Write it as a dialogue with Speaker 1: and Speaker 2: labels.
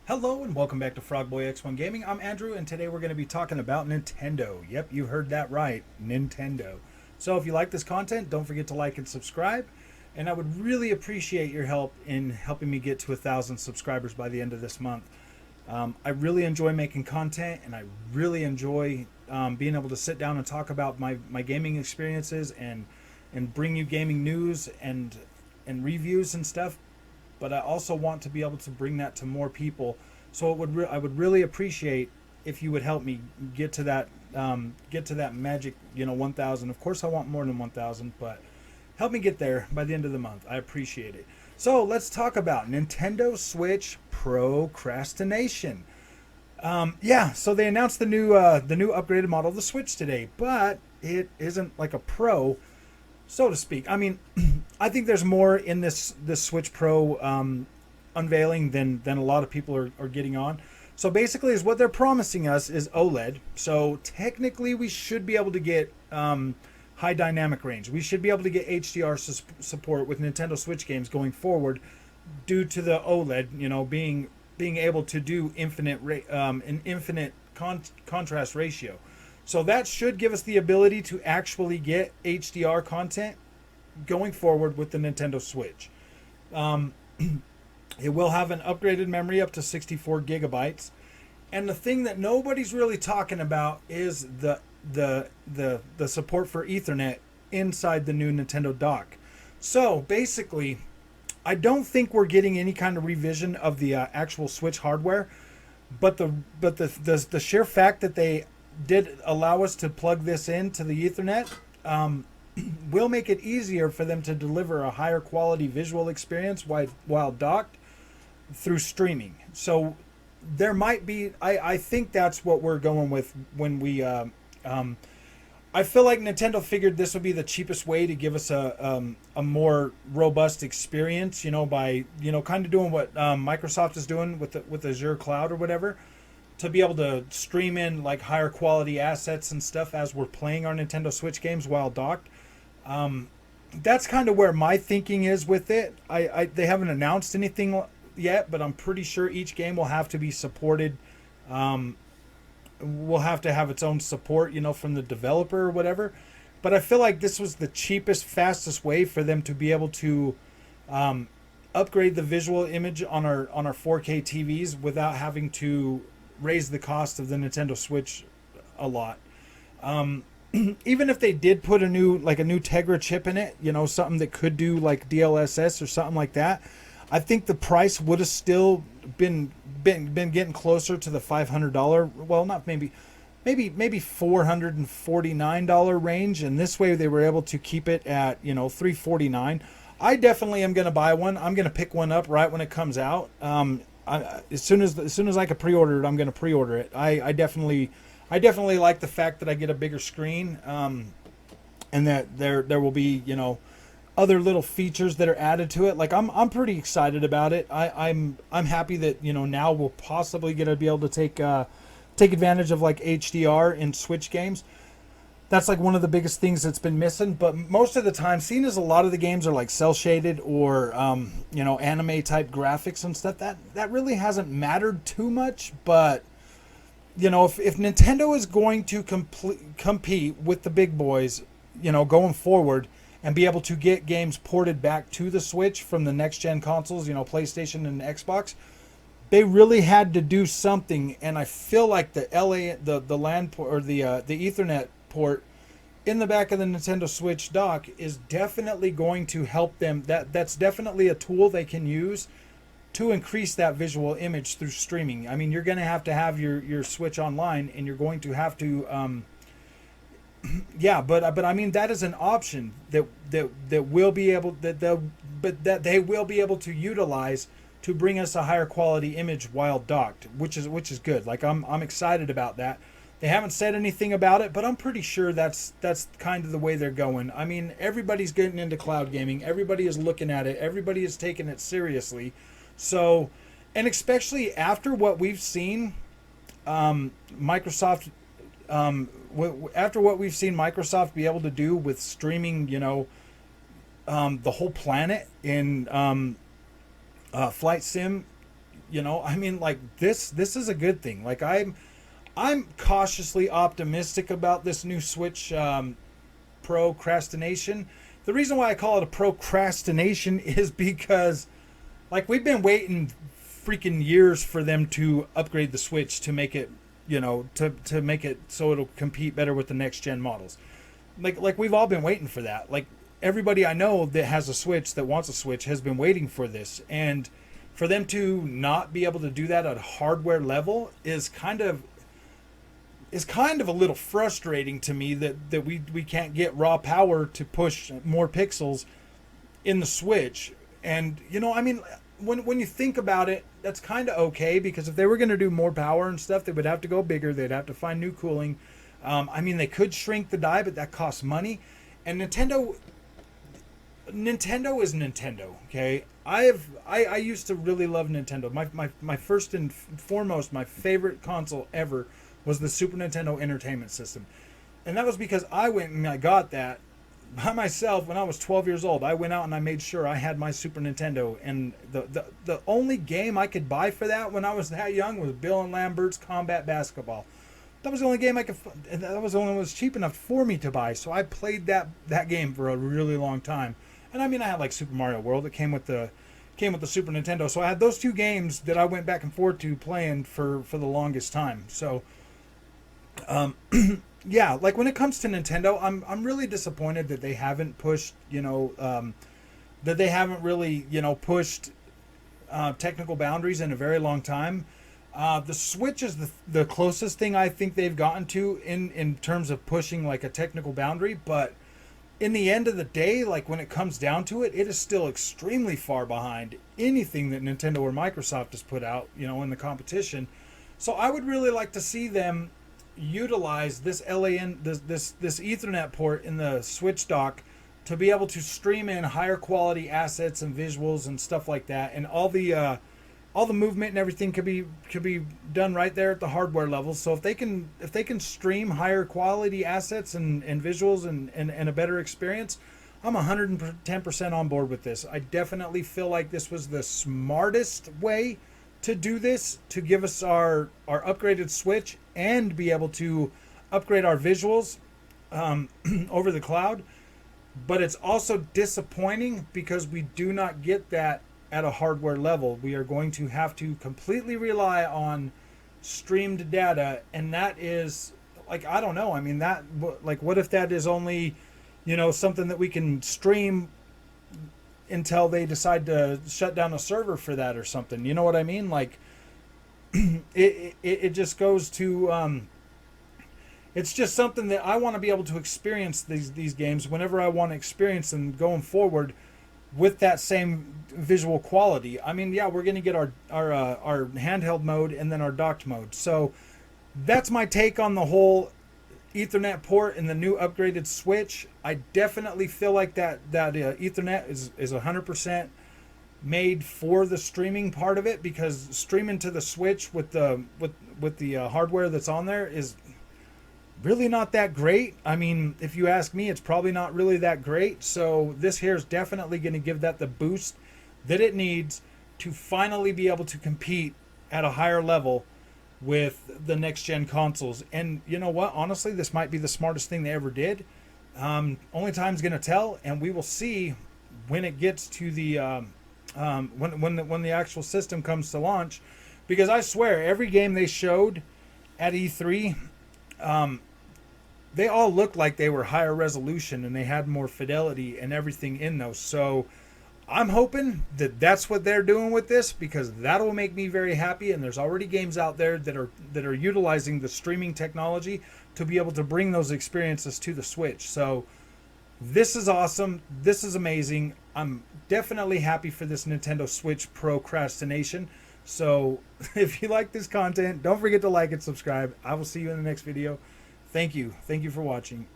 Speaker 1: Hello and welcome back to FrogboyX1 Gaming. I'm Andrew and today we're going to be talking about Nintendo. Yep, you heard that right, Nintendo. So if you like this content, don't forget to like and subscribe. And I would really appreciate your help in helping me get to 1,000 subscribers by the end of this month. I really enjoy making content and I really enjoy being able to sit down and talk about my gaming experiences and bring you gaming news and reviews and stuff. But I also want to be able to bring that to more people. So I would really appreciate if you would help me get to that magic 1,000. Of course, I want more than 1,000, but help me get there by the end of the month. I appreciate it. So let's talk about Nintendo Switch procrastination. So they announced the new upgraded model of the Switch today, but it isn't like a Pro, so to speak. I mean, I think there's more in this Switch Pro unveiling than a lot of people are getting on. So basically, is what they're promising us is OLED. So technically, we should be able to get high dynamic range. We should be able to get HDR support with Nintendo Switch games going forward, due to the OLED, being able to do an infinite contrast ratio. So that should give us the ability to actually get HDR content going forward with the Nintendo Switch. It will have an upgraded memory up to 64 gigabytes. And the thing that nobody's really talking about is the support for Ethernet inside the new Nintendo dock. So basically, I don't think we're getting any kind of revision of the actual Switch hardware, but the sheer fact that they did allow us to plug this into the Ethernet will make it easier for them to deliver a higher quality visual experience while docked through streaming. So there might be, I think that's what we're going with when we I feel like Nintendo figured this would be the cheapest way to give us a more robust experience, by kind of doing what Microsoft is doing with Azure Cloud or whatever, to be able to stream in like higher quality assets and stuff as we're playing our Nintendo Switch games while docked. That's kind of where my thinking is with it. They haven't announced anything yet, but I'm pretty sure each game will have to be supported. Will have to have its own support, from the developer or whatever. But I feel like this was the cheapest, fastest way for them to be able to upgrade the visual image on our 4K TVs without having to raise the cost of the Nintendo Switch a lot. Even if they did put a new Tegra chip in it, something that could do like DLSS or something like that, I think the price would have still been getting closer to the $500. Well, not maybe $449 range, and this way they were able to keep it at $349. I definitely am going to buy one. I'm going to pick one up right when it comes out. As soon as I can pre-order it, I'm going to pre-order it. I definitely like the fact that I get a bigger screen, and that there will be other little features that are added to it. Like I'm pretty excited about it. I'm happy that now we'll possibly gonna be able to take advantage of like HDR in Switch games. That's like one of the biggest things that's been missing. But most of the time, seeing as a lot of the games are like cell shaded or anime type graphics and stuff, that really hasn't mattered too much. But if Nintendo is going to compete with the big boys, going forward, and be able to get games ported back to the Switch from the next gen consoles, PlayStation and Xbox, they really had to do something. And I feel like the LAN port, or the Ethernet port in the back of the Nintendo Switch dock is definitely going to help them. That's definitely a tool they can use to increase that visual image through streaming. I mean, you're going to have your Switch online, and you're going to have to but I mean, that is an option that will be able that they will be able to utilize to bring us a higher quality image while docked, which is good. Like I'm excited about that. They haven't said anything about it, but I'm pretty sure that's kind of the way they're going. I mean, everybody's getting into cloud gaming. Everybody is looking at it. Everybody is taking it seriously. So, and especially after what we've seen, Microsoft after what we've seen Microsoft be able to do with streaming, the whole planet in flight sim, I mean, like this is a good thing. Like I'm cautiously optimistic about this new Switch procrastination. The reason why I call it a procrastination is because, like, we've been waiting freaking years for them to upgrade the Switch to make it, to make it so it'll compete better with the next gen models. Like we've all been waiting for that. Like, everybody I know that has a Switch, that wants a Switch, has been waiting for this. And for them to not be able to do that at a hardware level is kind of a little frustrating to me, that we can't get raw power to push more pixels in the Switch. And I mean, when you think about it, that's kind of okay, because if they were going to do more power and stuff, they would have to go bigger. They'd have to find new cooling. I mean, they could shrink the die, but that costs money. And Nintendo is Nintendo. Okay, I used to really love Nintendo. My first and foremost, my favorite console ever was the Super Nintendo Entertainment System. And that was because I went and I got that by myself when I was 12 years old. I went out and I made sure I had my Super Nintendo. And the only game I could buy for that when I was that young was Bill and Lambert's Combat Basketball. That was the only game that was the only one that was cheap enough for me to buy. So I played that game for a really long time. And I mean, I had like Super Mario World that came with the Super Nintendo. So I had those two games that I went back and forth to playing for the longest time. So yeah, like when it comes to Nintendo, I'm really disappointed that they haven't pushed, that they haven't really, pushed technical boundaries in a very long time. The Switch is the closest thing I think they've gotten to in terms of pushing like a technical boundary, but in the end of the day, like when it comes down to it, it is still extremely far behind anything that Nintendo or Microsoft has put out, in the competition. So I would really like to see them utilize this LAN, this Ethernet port in the Switch dock to be able to stream in higher quality assets and visuals and stuff like that, and all the movement and everything could be done right there at the hardware level. So if they can stream higher quality assets and visuals and a better experience, I'm 110% on board with this. I definitely feel like this was the smartest way to do this, to give us our upgraded Switch and be able to upgrade our visuals over the cloud. But it's also disappointing because we do not get that at a hardware level. We are going to have to completely rely on streamed data, and that is, like, I don't know. I mean, that, like, what if that is only, something that we can stream until they decide to shut down a server for that or something? You know what I mean? Like, it just goes to it's just something that I want to be able to experience these games whenever I want to experience them going forward with that same visual quality. I mean, yeah, we're going to get our handheld mode and then our docked mode. So that's my take on the whole Ethernet port and the new upgraded Switch. I definitely feel like that Ethernet is 100% made for the streaming part of it, because streaming to the Switch with the hardware that's on there is really not that great. I mean, if you ask me, it's probably not really that great. So this here is definitely going to give that the boost that it needs to finally be able to compete at a higher level with the next gen consoles. And you know what? Honestly, this might be the smartest thing they ever did. Only time's going to tell, and we will see when it gets to the when the actual system comes to launch. Because I swear, every game they showed at E3, they all looked like they were higher resolution and they had more fidelity and everything in those. So I'm hoping that that's what they're doing with this, because that'll make me very happy. And there's already games out there that are utilizing the streaming technology to be able to bring those experiences to the Switch. So this is awesome. This is amazing. I'm definitely happy for this Nintendo Switch procrastination. So if you like this content, don't forget to like and subscribe. I will see you in the next video. Thank you. Thank you for watching.